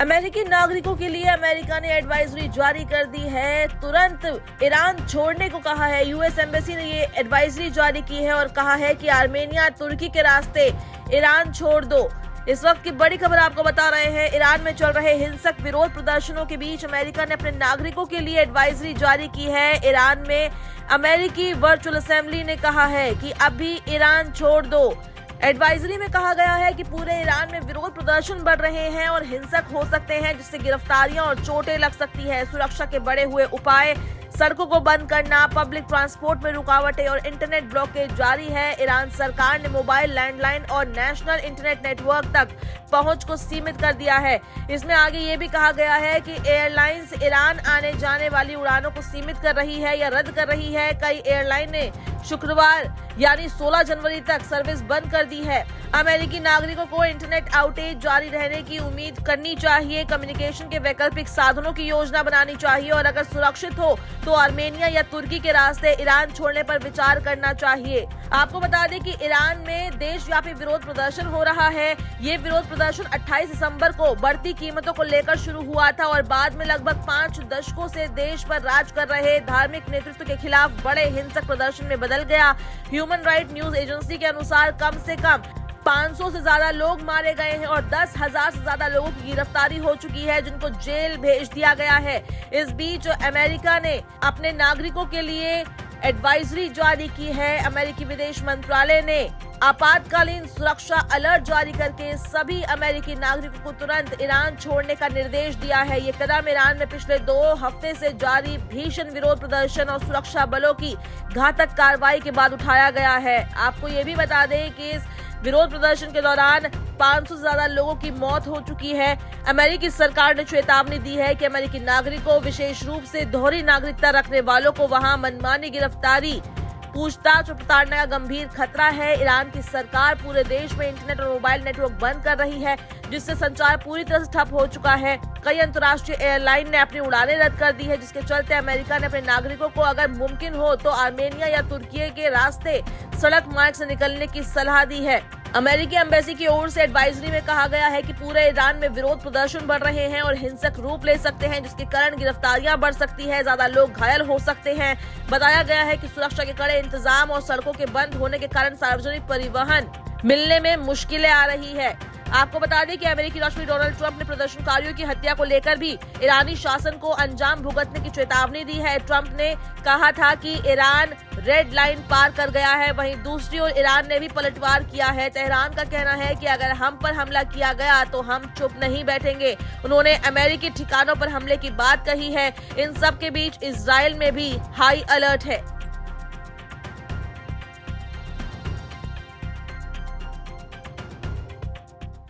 अमेरिकी नागरिकों के लिए अमेरिका ने एडवाइजरी जारी कर दी है। तुरंत ईरान छोड़ने को कहा है। यूएस एम्बेसी ने ये एडवाइजरी जारी की है और कहा है कि आर्मेनिया तुर्की के रास्ते ईरान छोड़ दो। इस वक्त की बड़ी खबर आपको बता रहे हैं। ईरान में चल रहे हिंसक विरोध प्रदर्शनों के बीच अमेरिका ने अपने नागरिकों के लिए एडवाइजरी जारी की है। ईरान में अमेरिकी वर्चुअल असेंबली ने कहा है कि अभी ईरान छोड़ दो। एडवाइजरी में कहा गया है कि पूरे ईरान में विरोध प्रदर्शन बढ़ रहे हैं और हिंसक हो सकते हैं, जिससे गिरफ्तारियां और चोटें लग सकती है। सुरक्षा के बड़े हुए उपाय, सड़कों को बंद करना, पब्लिक ट्रांसपोर्ट में रुकावटें और इंटरनेट ब्लॉकेज जारी है। ईरान सरकार ने मोबाइल, लैंडलाइन और नेशनल इंटरनेट नेटवर्क तक पहुंच को सीमित कर दिया है। इसमें आगे ये भी कहा गया है कि एयरलाइंस ईरान आने जाने वाली उड़ानों को सीमित कर रही है या रद्द कर रही है। कई एयरलाइन ने शुक्रवार यानी 16 जनवरी तक सर्विस बंद कर दी है। अमेरिकी नागरिकों को इंटरनेट आउटेज जारी रहने की उम्मीद करनी चाहिए। कम्युनिकेशन के वैकल्पिक साधनों की योजना बनानी चाहिए और अगर सुरक्षित हो तो आर्मेनिया या तुर्की के रास्ते ईरान छोड़ने पर विचार करना चाहिए। आपको बता दें कि ईरान में देशव्यापी विरोध प्रदर्शन हो रहा है। ये विरोध प्रदर्शन 28 दिसंबर को बढ़ती कीमतों को लेकर शुरू हुआ था और बाद में लगभग 5 दशकों से देश पर राज कर रहे धार्मिक नेतृत्व के खिलाफ बड़े हिंसक प्रदर्शन में बदल गया। ह्यूमन राइट न्यूज एजेंसी के अनुसार कम से कम 500 से ज्यादा लोग मारे गए हैं और 10,000 से ज्यादा लोगों की गिरफ्तारी हो चुकी है, जिनको जेल भेज दिया गया है। इस बीच अमेरिका ने अपने नागरिकों के लिए एडवाइजरी जारी की है। अमेरिकी विदेश मंत्रालय ने आपातकालीन सुरक्षा अलर्ट जारी करके सभी अमेरिकी नागरिकों को तुरंत ईरान छोड़ने का निर्देश दिया है। ये कदम ईरान में पिछले 2 हफ्ते से जारी भीषण विरोध प्रदर्शन और सुरक्षा बलों की घातक कार्रवाई के बाद उठाया गया है। आपको ये भी बता दें कि इस विरोध प्रदर्शन के दौरान 500 से ज्यादा लोगों की मौत हो चुकी है। अमेरिकी सरकार ने चेतावनी दी है कि अमेरिकी नागरिकों, विशेष रूप से दोहरी नागरिकता रखने वालों को वहां मनमानी गिरफ्तारी, पूछताछ और प्रताड़ना का गंभीर खतरा है। ईरान की सरकार पूरे देश में इंटरनेट और मोबाइल नेटवर्क बंद कर रही है, जिससे संचार पूरी तरह से ठप हो चुका है। कई अंतर्राष्ट्रीय एयरलाइन ने अपनी उड़ानें रद्द कर दी है, जिसके चलते अमेरिका ने अपने नागरिकों को अगर मुमकिन हो तो आर्मेनिया या तुर्की के रास्ते सड़क मार्ग से निकलने की सलाह दी है। अमेरिकी एम्बेसी की ओर से एडवाइजरी में कहा गया है कि पूरे ईरान में विरोध प्रदर्शन बढ़ रहे हैं और हिंसक रूप ले सकते हैं, जिसके कारण गिरफ्तारियां बढ़ सकती है, ज्यादा लोग घायल हो सकते हैं। बताया गया है कि सुरक्षा के कड़े इंतजाम और सड़कों के बंद होने के कारण सार्वजनिक परिवहन मिलने में मुश्किलें आ रही है। आपको बता दें कि अमेरिकी राष्ट्रपति डोनाल्ड ट्रंप ने प्रदर्शनकारियों की हत्या को लेकर भी ईरानी शासन को अंजाम भुगतने की चेतावनी दी है। ट्रंप ने कहा था कि ईरान रेड लाइन पार कर गया है। वहीं दूसरी ओर ईरान ने भी पलटवार किया है। तेहरान का कहना है कि अगर हम पर हमला किया गया तो हम चुप नहीं बैठेंगे। उन्होंने अमेरिकी ठिकानों पर हमले की बात कही है। इन सब के बीच इजराइल में भी हाई अलर्ट है।